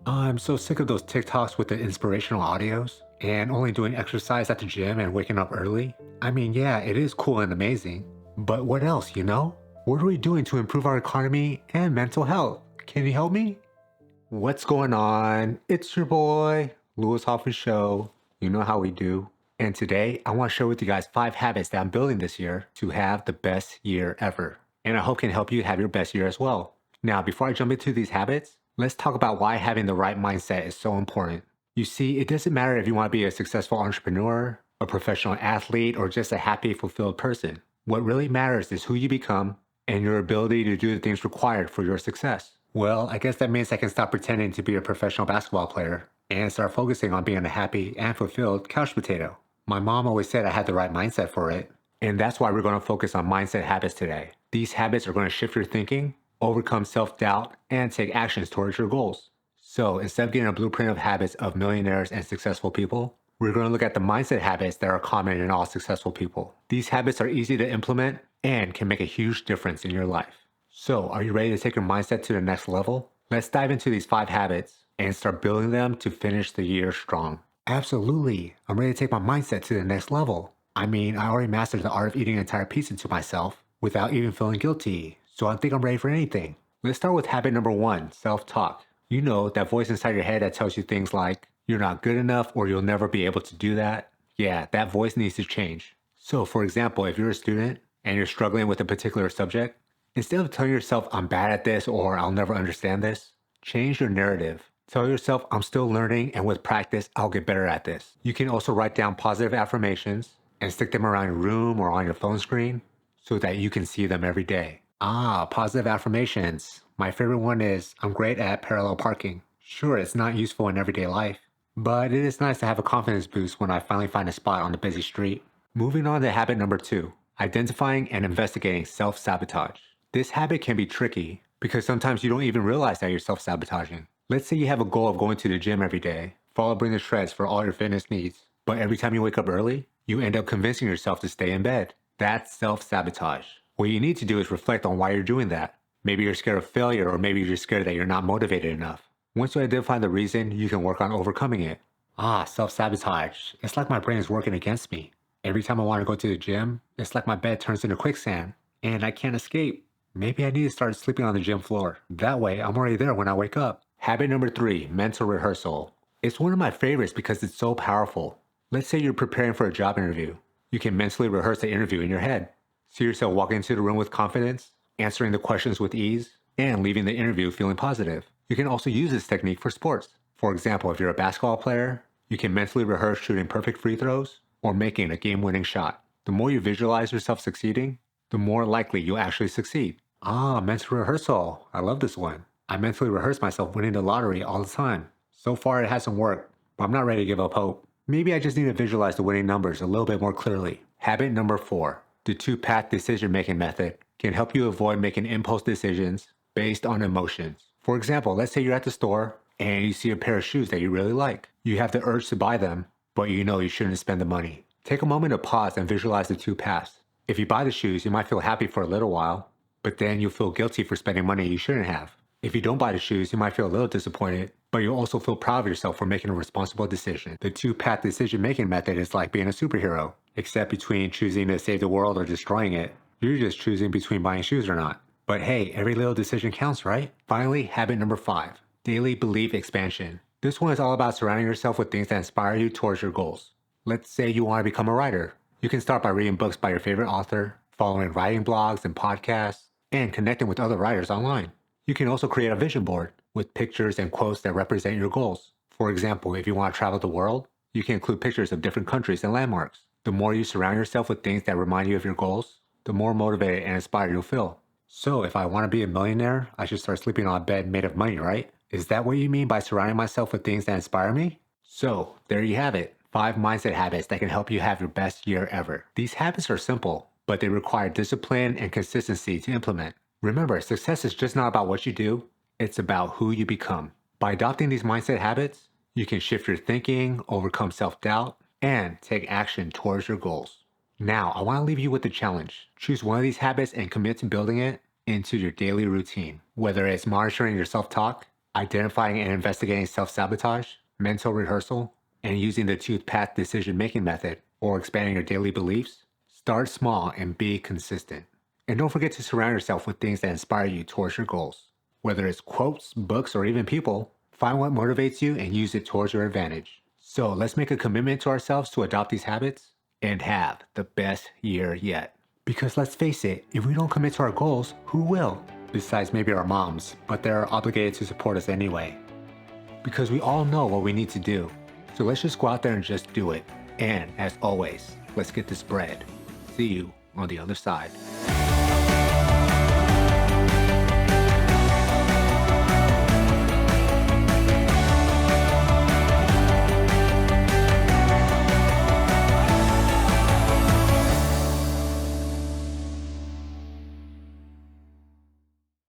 I'm so sick of those TikToks with the inspirational audios and only doing exercise at the gym and waking up early. I mean, yeah, it is cool and amazing, but what else, you know? What are we doing to improve our economy and mental health? Can you help me? What's going on? It's your boy, Lewis Hoffman Show. You know how we do. And today, I want to share with you guys 5 habits that I'm building this year to have the best year ever. And I hope can help you have your best year as well. Now, before I jump into these habits, let's talk about why having the right mindset is so important. You see, it doesn't matter if you want to be a successful entrepreneur, a professional athlete, or just a happy, fulfilled person. What really matters is who you become and your ability to do the things required for your success. Well, I guess that means I can stop pretending to be a professional basketball player and start focusing on being a happy and fulfilled couch potato. My mom always said I had the right mindset for it, and that's why we're going to focus on mindset habits today. These habits are going to shift your thinking, overcome self-doubt, and take actions towards your goals. So instead of getting a blueprint of habits of millionaires and successful people, we're going to look at the mindset habits that are common in all successful people. These habits are easy to implement and can make a huge difference in your life. So are you ready to take your mindset to the next level? Let's dive into these 5 habits and start building them to finish the year strong. Absolutely. I'm ready to take my mindset to the next level. I mean, I already mastered the art of eating an entire pizza to myself without even feeling guilty, so I think I'm ready for anything. Let's start with habit number 1, self-talk. You know, that voice inside your head that tells you things like, you're not good enough or you'll never be able to do that. Yeah, that voice needs to change. So for example, if you're a student and you're struggling with a particular subject, instead of telling yourself, I'm bad at this or I'll never understand this, change your narrative. Tell yourself, I'm still learning and with practice, I'll get better at this. You can also write down positive affirmations and stick them around your room or on your phone screen so that you can see them every day. Positive affirmations. My favorite one is, I'm great at parallel parking. Sure, it's not useful in everyday life, but it is nice to have a confidence boost when I finally find a spot on a busy street. Moving on to habit number 2, identifying and investigating self-sabotage. This habit can be tricky because sometimes you don't even realize that you're self-sabotaging. Let's say you have a goal of going to the gym every day, following the shreds for all your fitness needs, but every time you wake up early, you end up convincing yourself to stay in bed. That's self-sabotage. What you need to do is reflect on why you're doing that. Maybe you're scared of failure, or maybe you're just scared that you're not motivated enough. Once you identify the reason, you can work on overcoming it. Self-sabotage. It's like my brain is working against me. Every time I want to go to the gym, it's like my bed turns into quicksand, and I can't escape. Maybe I need to start sleeping on the gym floor. That way, I'm already there when I wake up. Habit number 3, mental rehearsal. It's one of my favorites because it's so powerful. Let's say you're preparing for a job interview. You can mentally rehearse the interview in your head. See yourself walking into the room with confidence, answering the questions with ease, and leaving the interview feeling positive. You can also use this technique for sports. For example, if you're a basketball player, you can mentally rehearse shooting perfect free throws or making a game-winning shot. The more you visualize yourself succeeding, the more likely you'll actually succeed. Mental rehearsal. I love this one. I mentally rehearse myself winning the lottery all the time. So far it hasn't worked, but I'm not ready to give up hope. Maybe I just need to visualize the winning numbers a little bit more clearly. Habit number 4, the 2-path decision-making method can help you avoid making impulse decisions based on emotions. For example, let's say you're at the store and you see a pair of shoes that you really like. You have the urge to buy them, but you know you shouldn't spend the money. Take a moment to pause and visualize the 2 paths. If you buy the shoes, you might feel happy for a little while, but then you'll feel guilty for spending money you shouldn't have. If you don't buy the shoes, you might feel a little disappointed, but you'll also feel proud of yourself for making a responsible decision. The 2-path decision-making method is like being a superhero, except between choosing to save the world or destroying it, you're just choosing between buying shoes or not. But hey, every little decision counts, right? Finally, habit number 5, daily belief expansion. This one is all about surrounding yourself with things that inspire you towards your goals. Let's say you want to become a writer. You can start by reading books by your favorite author, following writing blogs and podcasts, and connecting with other writers online. You can also create a vision board with pictures and quotes that represent your goals. For example, if you want to travel the world, you can include pictures of different countries and landmarks. The more you surround yourself with things that remind you of your goals, the more motivated and inspired you'll feel. So if I want to be a millionaire, I should start sleeping on a bed made of money, right? Is that what you mean by surrounding myself with things that inspire me? So there you have it, 5 mindset habits that can help you have your best year ever. These habits are simple, but they require discipline and consistency to implement. Remember, success is just not about what you do, it's about who you become. By adopting these mindset habits, you can shift your thinking, overcome self-doubt, and take action towards your goals. Now, I want to leave you with a challenge. Choose one of these habits and commit to building it into your daily routine. Whether it's monitoring your self-talk, identifying and investigating self-sabotage, mental rehearsal, and using the two-path decision-making method, or expanding your daily beliefs. Start small and be consistent. And don't forget to surround yourself with things that inspire you towards your goals. Whether it's quotes, books, or even people, find what motivates you and use it towards your advantage. So let's make a commitment to ourselves to adopt these habits and have the best year yet. Because let's face it, if we don't commit to our goals, who will? Besides maybe our moms, but they're obligated to support us anyway. Because we all know what we need to do. So let's just go out there and just do it. And as always, let's get this bread. See you on the other side.